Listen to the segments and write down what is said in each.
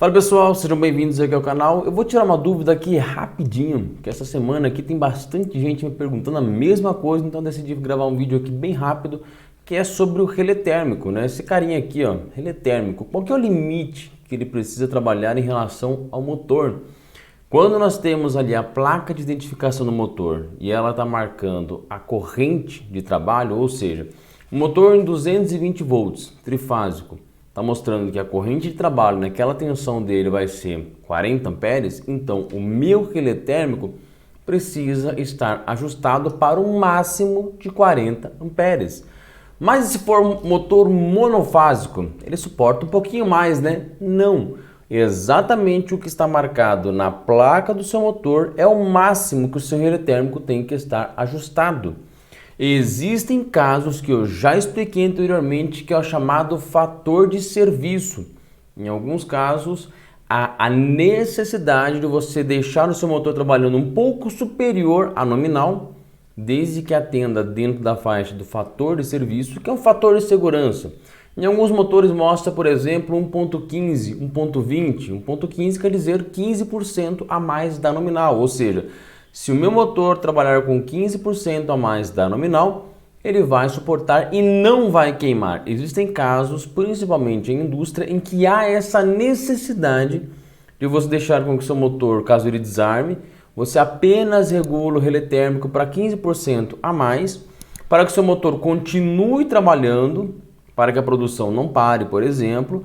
Fala pessoal, sejam bem-vindos aqui ao canal. Eu vou tirar uma dúvida aqui rapidinho, que essa semana aqui tem bastante gente me perguntando a mesma coisa, então eu decidi gravar um vídeo aqui bem rápido, que é sobre o relé térmico, né? Esse carinha aqui, ó, relé térmico. Qual que é o limite que ele precisa trabalhar em relação ao motor? Quando nós temos ali a placa de identificação do motor e ela está marcando a corrente de trabalho, ou seja, o motor em 220 volts, trifásico, está mostrando que a corrente de trabalho naquela tensão dele vai ser 40 amperes, então o meu relé térmico precisa estar ajustado para um máximo de 40 amperes. Mas se for um motor monofásico, ele suporta um pouquinho mais, né? Não. Exatamente o que está marcado na placa do seu motor é o máximo que o seu relé térmico tem que estar ajustado. Existem casos que eu já expliquei anteriormente, que é o chamado fator de serviço. Em alguns casos, há a necessidade de você deixar o seu motor trabalhando um pouco superior à nominal, desde que atenda dentro da faixa do fator de serviço, que é um fator de segurança. Em alguns motores mostra, por exemplo, 1.15, 1.20. 1.15 quer dizer 15% a mais da nominal, ou seja, se o meu motor trabalhar com 15% a mais da nominal, ele vai suportar e não vai queimar. Existem casos, principalmente em indústria, em que há essa necessidade de você deixar com que o seu motor, caso ele desarme, você apenas regula o relé térmico para 15% a mais, para que o seu motor continue trabalhando, para que a produção não pare, por exemplo,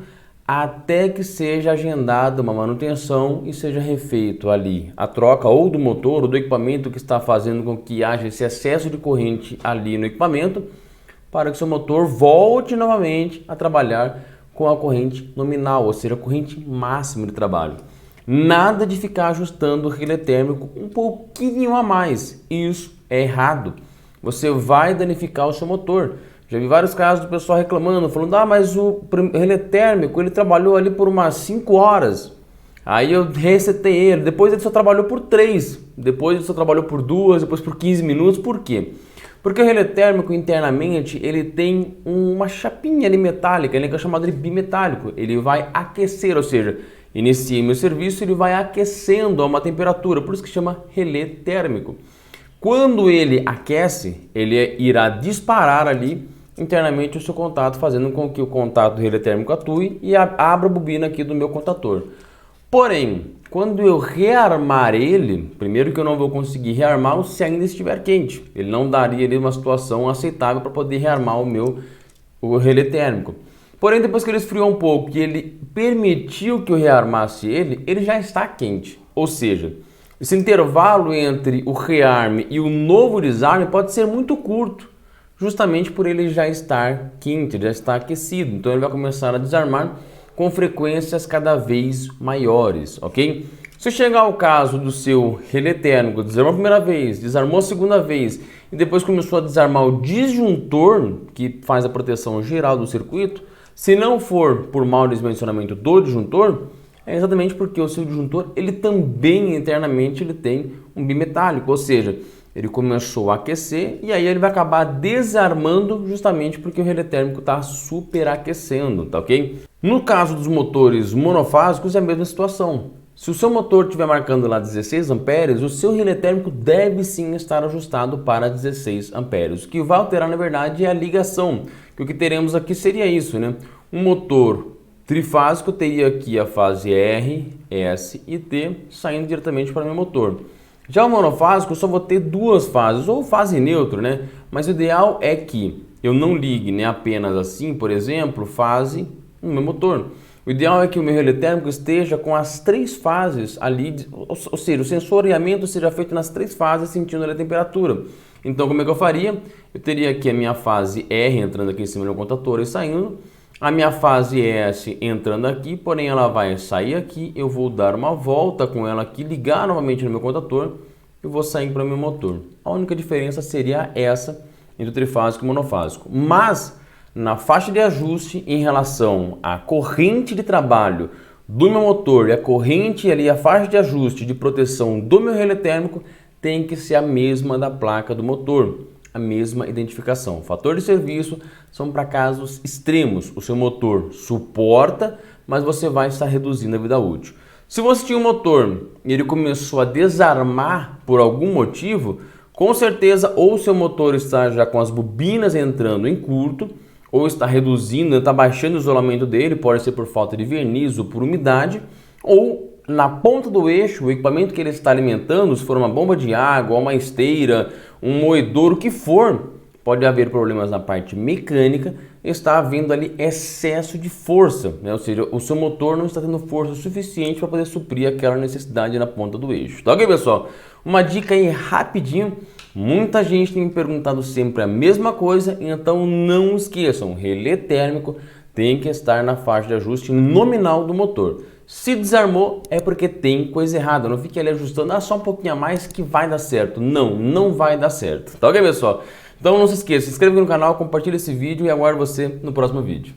até que seja agendada uma manutenção e seja refeito ali a troca ou do motor ou do equipamento que está fazendo com que haja esse excesso de corrente ali no equipamento, para que seu motor volte novamente a trabalhar com a corrente nominal, ou seja, a corrente máxima de trabalho. Nada de ficar ajustando o relé térmico um pouquinho a mais, isso é errado. Você vai danificar o seu motor. Já vi vários casos do pessoal reclamando, falando, mas o relé térmico ele trabalhou ali por umas 5 horas, aí eu resetei ele, depois ele só trabalhou por 3, depois ele só trabalhou por 2, depois por 15 minutos, por quê? Porque o relé térmico internamente ele tem uma chapinha ali metálica, ele é chamado de bimetálico, ele vai aquecer, ou seja, inicia meu serviço, ele vai aquecendo a uma temperatura, por isso que chama relé térmico. Quando ele aquece, ele irá disparar ali internamente o seu contato, fazendo com que o contato do relé térmico atue e abra a bobina aqui do meu contator. Porém, quando eu rearmar ele, primeiro que eu não vou conseguir rearmá-lo se ainda estiver quente. Ele não daria ali uma situação aceitável para poder rearmar o relé térmico. Porém, depois que ele esfriou um pouco e ele permitiu que eu rearmasse ele, ele já está quente. Ou seja, esse intervalo entre o rearme e o novo desarme pode ser muito curto, justamente por ele já estar quente, já estar aquecido. Então ele vai começar a desarmar com frequências cada vez maiores, ok? Se chegar ao caso do seu relé térmico, desarmou a primeira vez, desarmou a segunda vez e depois começou a desarmar o disjuntor, que faz a proteção geral do circuito, se não for por mau dimensionamento do disjuntor, é exatamente porque o seu disjuntor ele também internamente ele tem um bimetálico, ou seja, ele começou a aquecer e aí ele vai acabar desarmando justamente porque o relé térmico está superaquecendo, tá ok? No caso dos motores monofásicos é a mesma situação. Se o seu motor estiver marcando lá 16 amperes, o seu relé térmico deve sim estar ajustado para 16 amperes. O que vai alterar na verdade é a ligação, que o que teremos aqui seria isso, né? Um motor trifásico teria aqui a fase R, S e T saindo diretamente para o meu motor. Já o monofásico eu só vou ter duas fases, ou fase neutro, né? Mas o ideal é que eu não ligue, né, apenas assim, por exemplo, fase no meu motor. O ideal é que o meu relé térmico esteja com as 3 fases ali, ou seja, o sensoriamento seja feito nas 3 fases sentindo a temperatura. Então como é que eu faria? Eu teria aqui a minha fase R entrando aqui em cima do meu contator e saindo. A minha fase S entrando aqui, porém ela vai sair aqui, eu vou dar uma volta com ela aqui, ligar novamente no meu contator e vou sair para o meu motor. A única diferença seria essa entre o trifásico e o monofásico. Mas na faixa de ajuste em relação à corrente de trabalho do meu motor e a corrente ali, a faixa de ajuste de proteção do meu relé térmico tem que ser a mesma da placa do motor. A mesma identificação. Fator de serviço são para casos extremos. O seu motor suporta, mas você vai estar reduzindo a vida útil. Se você tinha um motor e ele começou a desarmar por algum motivo, com certeza ou seu motor está já com as bobinas entrando em curto, ou está reduzindo, está baixando o isolamento dele, pode ser por falta de verniz ou por umidade, ou na ponta do eixo, o equipamento que ele está alimentando, se for uma bomba de água, uma esteira, um moedor, o que for, pode haver problemas na parte mecânica, está havendo ali excesso de força, né? Ou seja, o seu motor não está tendo força suficiente para poder suprir aquela necessidade na ponta do eixo. Tá ok, pessoal? Uma dica aí rapidinho, muita gente tem me perguntado sempre a mesma coisa, então não esqueçam, relé térmico tem que estar na faixa de ajuste nominal do motor. Se desarmou é porque tem coisa errada, não fique ali ajustando, só um pouquinho a mais que vai dar certo. Não, não vai dar certo. Tá ok, pessoal? Então não se esqueça, se inscreva aqui no canal, compartilhe esse vídeo e aguardo você no próximo vídeo.